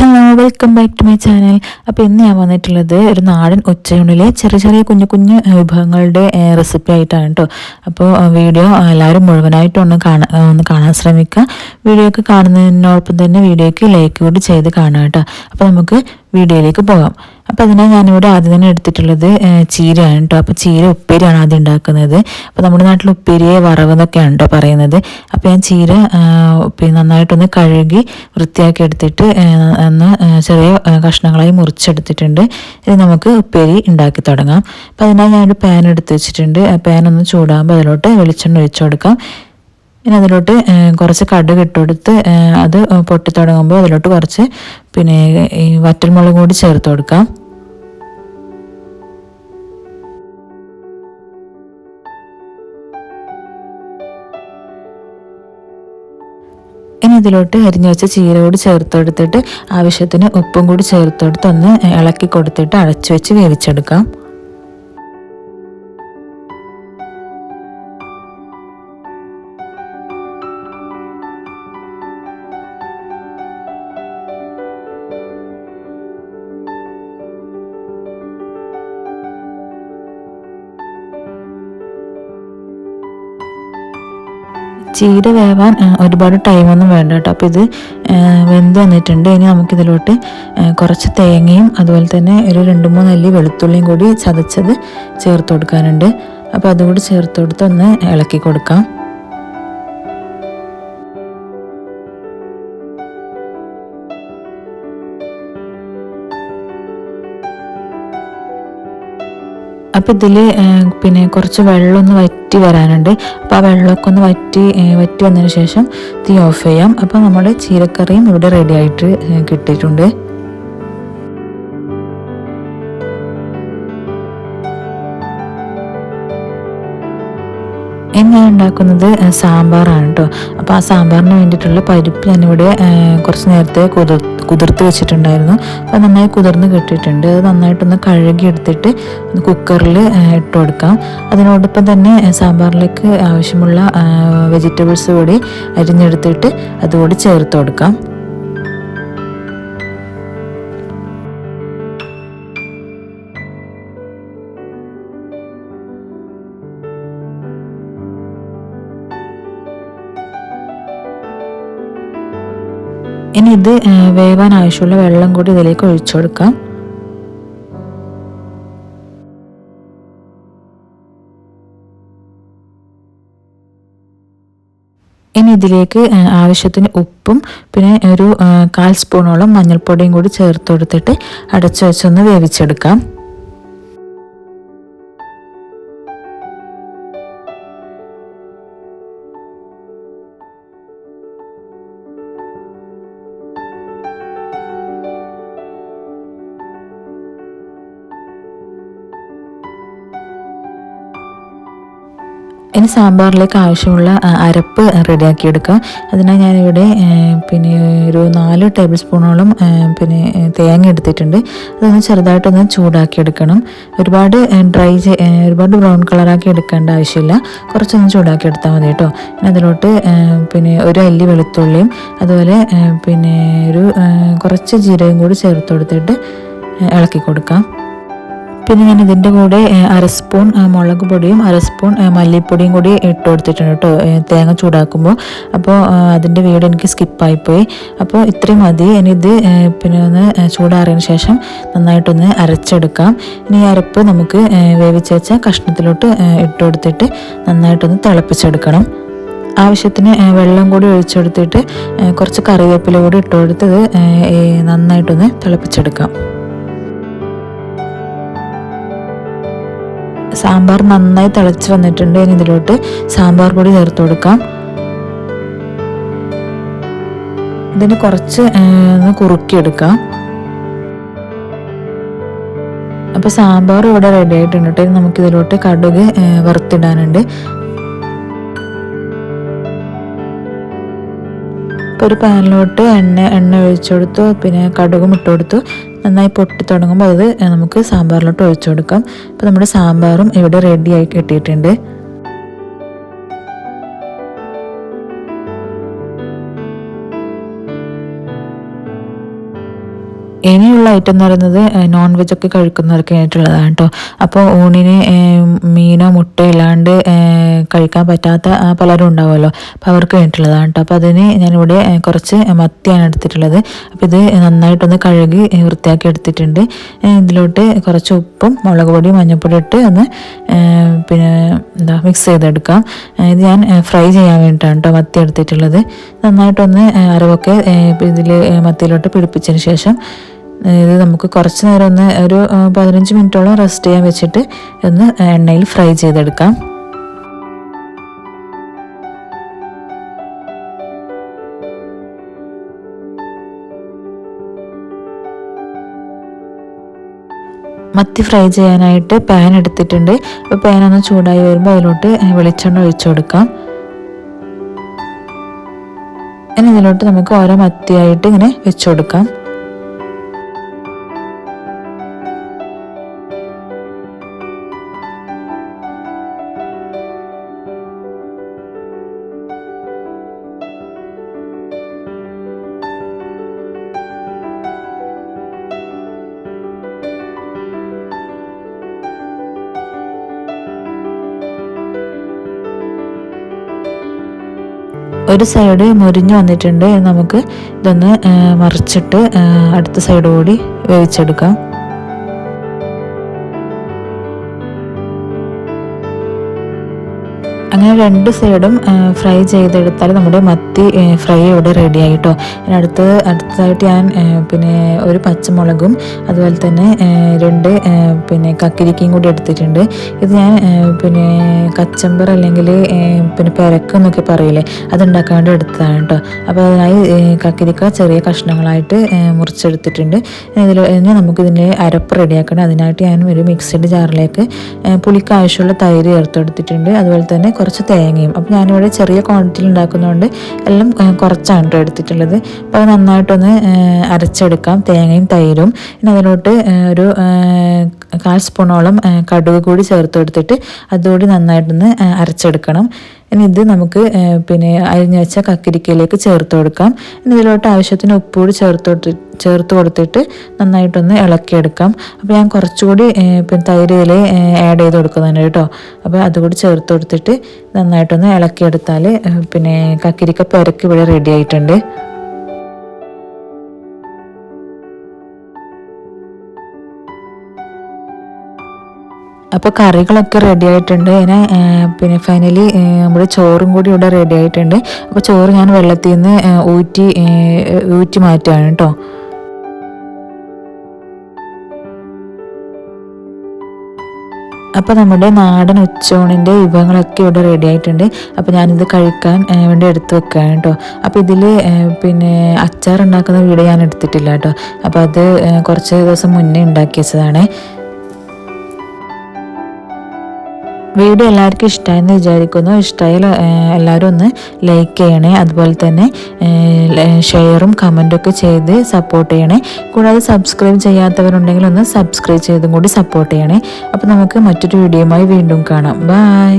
Hello, welcome back to my channel. അപ്പോൾ ഇന്ന് ഞാൻ വന്നിട്ടുള്ളത് ഒരു നാടൻ ഉച്ചയൂണിലെ ചെറിയ ചെറിയ കുഞ്ഞു കുഞ്ഞു വിഭവങ്ങളുടെ റെസിപ്പി ആയിട്ടാണ് കേട്ടോ. അപ്പോൾ വീഡിയോ എല്ലാവരും മുഴുവനായിട്ട് ഒന്ന് കാണാൻ ശ്രമിക്കുക. വീഡിയോ ഒക്കെ കാണുന്നതിനോടൊപ്പം തന്നെ വീഡിയോയ്ക്ക് ലൈക്ക് കൂടി ചെയ്ത് കാണുക കേട്ടോ. അപ്പോൾ നമുക്ക് വീഡിയോയിലേക്ക് പോകാം. അപ്പോൾ അതിനായി ഞാനിവിടെ ആദ്യം തന്നെ എടുത്തിട്ടുള്ളത് ചീരയാണ് കേട്ടോ. അപ്പോൾ ചീര ഉപ്പേരിയാണ് ആദ്യം ഉണ്ടാക്കുന്നത്. അപ്പോൾ നമ്മുടെ നാട്ടിൽ ഉപ്പേരിയെ വറവെന്നൊക്കെയാണ് കേട്ടോ പറയുന്നത്. അപ്പോൾ ഞാൻ ചീര നന്നായിട്ടൊന്ന് കഴുകി വൃത്തിയാക്കി എടുത്തിട്ട് ഒന്ന് ചെറിയ കഷ്ണങ്ങളായി മുറിച്ചെടുത്തിട്ടുണ്ട്. ഇത് നമുക്ക് ഉപ്പേരി ഉണ്ടാക്കി തുടങ്ങാം. അപ്പോൾ അതിനായി ഞാനൊരു പാൻ എടുത്ത് വെച്ചിട്ടുണ്ട്. പാൻ ഒന്ന് ചൂടാകുമ്പോൾ അതിലോട്ട് വെളിച്ചെണ്ണ ഒഴിച്ചു കൊടുക്കാം. പിന്നെ അതിലോട്ട് കുറച്ച് കടുക് ഇട്ടുകൊടുത്ത് അത് പൊട്ടി തുടങ്ങുമ്പോൾ അതിലോട്ട് കുറച്ച് ഈ വറ്റൽമുളക് കൂടി ചേർത്ത് കൊടുക്കാം. ഇനി ഇതിലോട്ട് അരിഞ്ഞു വെച്ച ചീര കൂടി ചേർത്ത് കൊടുത്തിട്ട് ആവശ്യത്തിന് ഉപ്പും കൂടി ചേർത്ത് കൊടുത്ത് ഒന്ന് ഇളക്കി കൊടുത്തിട്ട് അടച്ചു വെച്ച് വേവിച്ചെടുക്കാം. ചീര വേവാൻ ഒരുപാട് ടൈമൊന്നും വേണ്ട കേട്ടോ. അപ്പോൾ ഇത് വെന്ത് വന്നിട്ടുണ്ട്. ഇനി നമുക്കിതിലോട്ട് കുറച്ച് തേങ്ങയും അതുപോലെ തന്നെ ഒരു 2-3 അല്ലി വെളുത്തുള്ളിയും കൂടി ചതച്ചത് ചേർത്ത് കൊടുക്കാനുണ്ട്. അപ്പോൾ അതുകൂടി ചേർത്ത് കൊടുത്ത് ഒന്ന് ഇളക്കി കൊടുക്കാം. അപ്പോൾ ഇതിൽ കുറച്ച് വെള്ളം ഒന്ന് വറ്റി വരാനുണ്ട്. അപ്പോൾ ആ വെള്ളമൊക്കെ ഒന്ന് വറ്റി വന്നതിന് ശേഷം തീ ഓഫ് ചെയ്യാം. അപ്പോൾ നമ്മുടെ ചീരക്കറിയും ഇവിടെ റെഡി ആയിട്ട് കിട്ടിയിട്ടുണ്ട്. ഞാൻ ഉണ്ടാക്കുന്നത് സാമ്പാറാണ് കേട്ടോ. അപ്പോൾ ആ സാമ്പാറിന് വേണ്ടിയിട്ടുള്ള പരിപ്പ് ഞാനിവിടെ കുറച്ച് നേരത്തെ കുതിർത്ത് വെച്ചിട്ടുണ്ടായിരുന്നു. അപ്പോൾ നന്നായി കുതിർന്ന് കിട്ടിയിട്ടുണ്ട്. അത് നന്നായിട്ടൊന്ന് കഴുകി എടുത്തിട്ട് കുക്കറിൽ ഇട്ട് കൊടുക്കാം. അതിനോടൊപ്പം തന്നെ സാമ്പാറിലേക്ക് ആവശ്യമുള്ള വെജിറ്റബിൾസ് കൂടി അരിഞ്ഞെടുത്തിട്ട് അതുകൂടി ചേർത്ത് കൊടുക്കാം. ഇനി ഇത് വേവാൻ ആവശ്യമുള്ള വെള്ളം കൂടി ഇതിലേക്ക് ഒഴിച്ചു കൊടുക്കാം. ഇനി ഇതിലേക്ക് ആവശ്യത്തിന് ഉപ്പും പിന്നെ ഒരു 1/4 സ്പൂണോളം മഞ്ഞൾപ്പൊടിയും കൂടി ചേർത്ത് കൊടുത്തിട്ട് അടച്ചു വെച്ചൊന്ന് വേവിച്ചെടുക്കാം. ഇനി സാമ്പാറിലേക്ക് ആവശ്യമുള്ള അരപ്പ് റെഡിയാക്കി എടുക്കാം. അതിനായി ഞാനിവിടെ ഒരു 4 ടേബിൾ സ്പൂണോളം തേങ്ങ എടുത്തിട്ടുണ്ട്. അതൊന്ന് ചെറുതായിട്ടൊന്ന് ചൂടാക്കി എടുക്കണം. ഒരുപാട് ഒരുപാട് ബ്രൗൺ കളറാക്കി എടുക്കേണ്ട ആവശ്യമില്ല. കുറച്ചൊന്ന് ചൂടാക്കി എടുത്താൽ മതി കേട്ടോ. ഇനി അതിലോട്ട് ഒരു അല്ലി വെളുത്തുള്ളിയും അതുപോലെ ഒരു കുറച്ച് ജീരകം കൂടി ചേർത്ത് കൊടുത്തിട്ട് ഇളക്കി കൊടുക്കാം. പിന്നെ ഞാൻ ഇതിൻ്റെ കൂടെ 1/2 സ്പൂൺ മുളക് പൊടിയും 1/2 സ്പൂൺ മല്ലിപ്പൊടിയും കൂടി ഇട്ട് കൊടുത്തിട്ടുണ്ട് കേട്ടോ തേങ്ങ ചൂടാക്കുമ്പോൾ. അപ്പോൾ അതിൻ്റെ വീട് എനിക്ക് സ്കിപ്പായിപ്പോയി. അപ്പോൾ ഇത്രയും മതി. ഇനി ഇത് ഒന്ന് ചൂടാറിയതിന് ശേഷം നന്നായിട്ടൊന്ന് അരച്ചെടുക്കാം. ഇനി ഈ അരപ്പ് നമുക്ക് വേവിച്ച് വെച്ച കഷ്ണത്തിലോട്ട് ഇട്ട് കൊടുത്തിട്ട് നന്നായിട്ടൊന്ന് തിളപ്പിച്ചെടുക്കണം. ആവശ്യത്തിന് വെള്ളം കൂടി ഒഴിച്ചെടുത്തിട്ട് കുറച്ച് കറിവേപ്പില കൂടി ഇട്ട് കൊടുത്തത് നന്നായിട്ടൊന്ന് തിളപ്പിച്ചെടുക്കാം. സാമ്പാർ നന്നായി തിളച്ച് വന്നിട്ടുണ്ട്. ഇനി ഇതിലോട്ട് സാമ്പാർ പൊടി ചേർത്ത് കൊടുക്കാം. ഇതിന് കുറച്ച് ഒന്ന് കുറുക്കിയെടുക്കാം. അപ്പോൾ സാമ്പാർ ഇവിടെ റെഡി ആയിട്ടുണ്ട് കേട്ടോ. നമുക്കിതിലോട്ട് കടുക് വറുത്തിടാനുണ്ട്. ഇപ്പോൾ ഒരു പാനിലോട്ട് എണ്ണ ഒഴിച്ചു കൊടുത്തു. കടുകും ഇട്ട് കൊടുത്തു. നന്നായി പൊട്ടി തുടങ്ങുമ്പോൾ അത് നമുക്ക് സാമ്പാറിലോട്ട് ഒഴിച്ചു കൊടുക്കാം. അപ്പോൾ നമ്മുടെ സാമ്പാറും ഇവിടെ റെഡി ആയി കിട്ടിയിട്ടുണ്ട്. ഇനിയുള്ള ഐറ്റം എന്ന് പറയുന്നത് നോൺ വെജ് ഒക്കെ കഴിക്കുന്നവർക്ക് ആയിട്ടുള്ളതാണ് കേട്ടോ. അപ്പോൾ ഊണിന് മീനോ മുട്ടയോ ഇല്ലാണ്ട് കഴിക്കാൻ പറ്റാത്ത പലരും ഉണ്ടാവുമല്ലോ, അപ്പോൾ അവർക്ക് വേണ്ടിയിട്ടുള്ളതാണ് കേട്ടോ. അപ്പോൾ അതിന് ഞാനിവിടെ കുറച്ച് മത്തിയാണ് എടുത്തിട്ടുള്ളത്. അപ്പോൾ ഇത് നന്നായിട്ടൊന്ന് കഴുകി വൃത്തിയാക്കി എടുത്തിട്ടുണ്ട്. ഇതിലോട്ട് കുറച്ച് ഉപ്പും മുളക് പൊടിയും മഞ്ഞൾപ്പൊടി ഇട്ട് ഒന്ന് പിന്നെ മിക്സ് ചെയ്തെടുക്കാം. ഇത് ഞാൻ ഫ്രൈ ചെയ്യാൻ വേണ്ടിയിട്ടാണ് കേട്ടോ മത്തി എടുത്തിട്ടുള്ളത്. നന്നായിട്ടൊന്ന് അരവൊക്കെ ഇതിൽ മത്തിയിലോട്ട് പിടിപ്പിച്ചതിന് ശേഷം ഇത് നമുക്ക് കുറച്ച് നേരം ഒന്ന് ഒരു 15 മിനിറ്റോളം റെസ്റ്റ് ചെയ്യാൻ വെച്ചിട്ട് ഒന്ന് എണ്ണയിൽ ഫ്രൈ ചെയ്തെടുക്കാം. മത്തി ഫ്രൈ ചെയ്യാനായിട്ട് പാൻ എടുത്തിട്ടുണ്ട്. അപ്പോൾ പാൻ ഒന്ന് ചൂടായി വരുമ്പോൾ അതിലോട്ട് വെളിച്ചെണ്ണ ഒഴിച്ചു കൊടുക്കാം. ഇനി ഇതിലോട്ട് നമുക്ക് ഓരോ മത്തിയായിട്ട് ഇങ്ങനെ വെച്ചു കൊടുക്കാം. ഒരു സൈഡ് മുരിഞ്ഞു വന്നിട്ടുണ്ട്. നമുക്ക് ഇതൊന്ന് മറിച്ചിട്ട് അടുത്ത സൈഡ് കൂടി വേവിച്ചെടുക്കാം. അങ്ങനെ രണ്ട് സൈഡും ഫ്രൈ ചെയ്തെടുത്താൽ നമ്മുടെ മത്തി ഫ്രൈ ഇവിടെ റെഡി ആയിട്ടോ. അടുത്തതായിട്ട് ഞാൻ പിന്നെ ഒരു പച്ചമുളകും അതുപോലെ തന്നെ 2 പിന്നെ കക്കിരിക്കയും കൂടി എടുത്തിട്ടുണ്ട്. ഇത് ഞാൻ പിന്നെ കച്ചമ്പർ അല്ലെങ്കിൽ പിന്നെ പെരക്ക് എന്നൊക്കെ പറയില്ലേ, അതുണ്ടാക്കാൻ വേണ്ടി എടുത്തതാണ് കേട്ടോ. അപ്പോൾ അതിനായി കക്കിരിക്ക ചെറിയ കഷ്ണങ്ങളായിട്ട് മുറിച്ചെടുത്തിട്ടുണ്ട്. ഇനി നമുക്കിതിൻ്റെ അരപ്പ് റെഡിയാക്കണം. അതിനായിട്ട് ഞാൻ ഒരു മിക്സിയുടെ ജാറിലേക്ക് പുളിക്ക് ആവശ്യമുള്ള തൈര് ചേർത്തെടുത്തിട്ടുണ്ട്. അതുപോലെ തന്നെ കുറച്ച് തേങ്ങയും. അപ്പോൾ ഞാനിവിടെ ചെറിയ ക്വാണ്ടിറ്റിയിൽ ഉണ്ടാക്കുന്നതുകൊണ്ട് എല്ലാം കുറച്ചാണ് കേട്ടോ എടുത്തിട്ടുള്ളത്. അപ്പോൾ അത് നന്നായിട്ടൊന്ന് അരച്ചെടുക്കാം, തേങ്ങയും തൈരും. പിന്നെ അതിലോട്ട് ഒരു 1/4 സ്പൂണോളം കടുക് കൂടി ചേർത്ത് കൊടുത്തിട്ട് അതുകൂടി നന്നായിട്ടൊന്ന് അരച്ചെടുക്കണം. ഇനി ഇത് നമുക്ക് പിന്നെ അരിഞ്ഞു വെച്ച കക്കിരിക്കയിലേക്ക് ചേർത്ത് കൊടുക്കാം. ഇനി ഇതിലോട്ട് ആവശ്യത്തിന് ഉപ്പ് കൂടി ചേർത്ത് കൊടുത്തിട്ട് നന്നായിട്ടൊന്ന് ഇളക്കിയെടുക്കാം. അപ്പോൾ ഞാൻ കുറച്ചുകൂടി പിന്നെ തൈര് ഇതിൽ ആഡ് ചെയ്ത് കൊടുക്കുന്നുണ്ട് കേട്ടോ. അപ്പോൾ അതുകൂടി ചേർത്ത് കൊടുത്തിട്ട് നന്നായിട്ടൊന്ന് ഇളക്കിയെടുത്താൽ പിന്നെ കക്കിരിക്ക പെരക്ക് ഇവിടെ റെഡി ആയിട്ടുണ്ട്. അപ്പോൾ കറികളൊക്കെ റെഡി ആയിട്ടുണ്ട്. പിന്നെ ഫൈനലി നമ്മുടെ ചോറും കൂടി ഇവിടെ റെഡി ആയിട്ടുണ്ട്. അപ്പോൾ ചോറ് ഞാൻ വെള്ളത്തിൽ നിന്ന് ഊറ്റി മാറ്റുകയാണ് കേട്ടോ. അപ്പോൾ നമ്മുടെ നാടൻ ഉച്ചയൂണിൻ്റെ വിഭവങ്ങളൊക്കെ ഇവിടെ റെഡി ആയിട്ടുണ്ട്. അപ്പോൾ ഞാനിത് കഴിക്കാൻ വേണ്ടി എടുത്ത് വെക്കുകയാണ് കേട്ടോ. അപ്പോൾ ഇതിൽ പിന്നെ അച്ചാർ ഉണ്ടാക്കുന്ന വീഡിയോ ഞാൻ എടുത്തിട്ടില്ല കേട്ടോ. അപ്പോൾ അത് കുറച്ച് ദിവസം മുന്നേ ഉണ്ടാക്കി വെച്ചതാണ്. വീഡിയോ എല്ലാവർക്കും ഇഷ്ടമായെന്ന് വിചാരിക്കുന്നു. ഇഷ്ടമായാൽ എല്ലാവരും ഒന്ന് ലൈക്ക് ചെയ്യണേ. അതുപോലെ തന്നെ ഷെയറും കമൻറ്റൊക്കെ ചെയ്ത് സപ്പോർട്ട് ചെയ്യണേ. കൂടാതെ സബ്സ്ക്രൈബ് ചെയ്യാത്തവരുണ്ടെങ്കിൽ ഒന്ന് സബ്സ്ക്രൈബ് ചെയ്തും കൂടി സപ്പോർട്ട് ചെയ്യണേ. അപ്പോൾ നമുക്ക് മറ്റൊരു വീഡിയോയുമായി വീണ്ടും കാണാം. ബൈ.